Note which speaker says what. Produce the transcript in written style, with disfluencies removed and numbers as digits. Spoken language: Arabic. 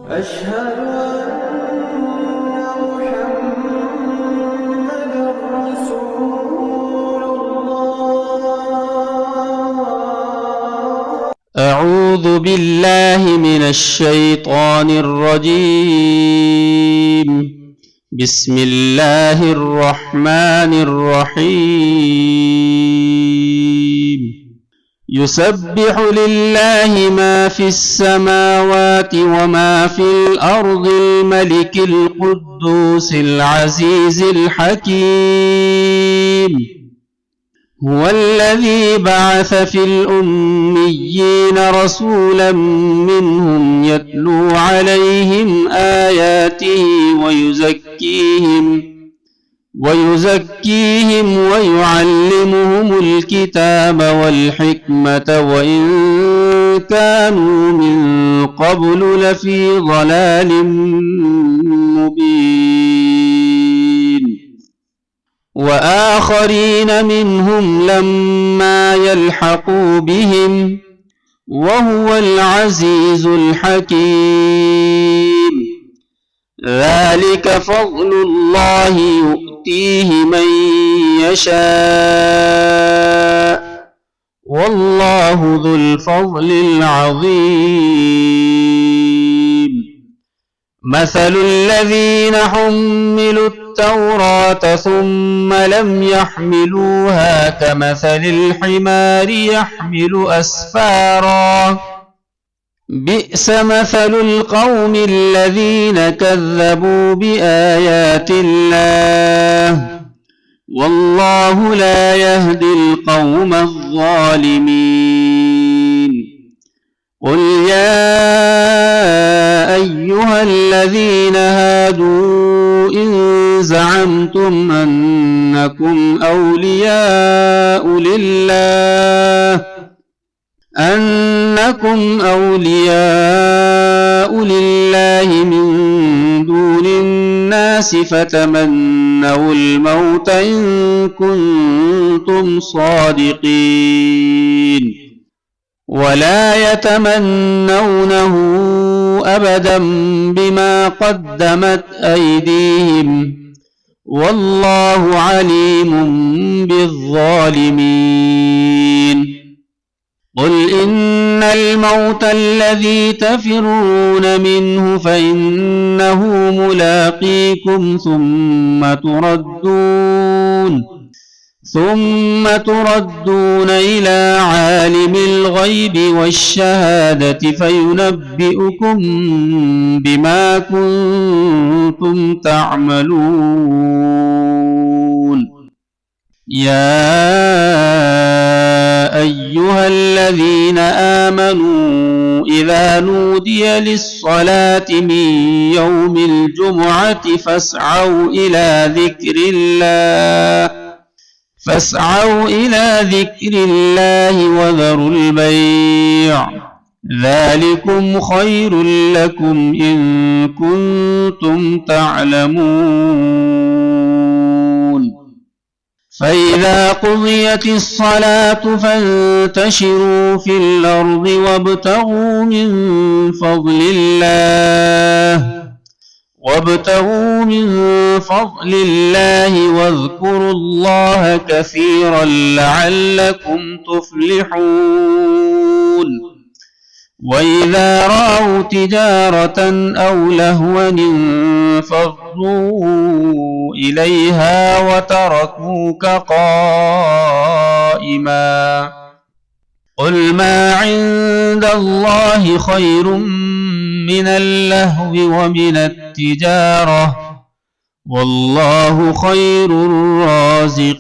Speaker 1: أشهد أن محمدًا رسول الله.
Speaker 2: أعوذ بالله من الشيطان الرجيم. بسم الله الرحمن الرحيم. يسبح لله ما في السماوات وما في الأرض الملك القدوس العزيز الحكيم. هو الذي بعث في الأميين رسولا منهم يتلو عليهم آياته ويزكيهم ويعلمهم الكتاب والحكمة وإن كانوا من قبل لفي ضلال مبين. وآخرين منهم لما يلحقوا بهم وهو العزيز الحكيم. ذلك فضل الله يؤتيه من يشاء والله ذو الفضل العظيم. مثل الذين حملوا التوراة ثم لم يحملوها كمثل الحمار يحمل أسفارا بئس مثل القوم الذين كذبوا بآيات الله والله لا يهدي القوم الظالمين. قل يا أيها الذين هادوا إن زعمتم أنكم أولياء لله من دون الناس فتمنوا الموت إن كنتم صادقين ولا يتمنونه أبدا بما قدمت أيديهم والله عليم بالظالمين. قل إن الموت الذي تفرون منه فإنه ملاقيكم ثم تردون إلى عالم الغيب والشهادة فينبئكم بما كنتم تعملون. يا أيها الذين آمنوا إذا نودي للصلاة من يوم الجمعة فاسعوا إلى ذكر الله وذروا البيع ذلكم خير لكم إن كنتم تعلمون. فإذا قضيت الصلاة فانتشروا في الأرض وابتغوا من فضل الله واذكروا الله كثيرا لعلكم تفلحون. وإذا رأوا تجارة أو لهوا انفضوا إليها وتركوك قائما قل ما عند الله خير من اللهو ومن التجارة والله خير الرازقين.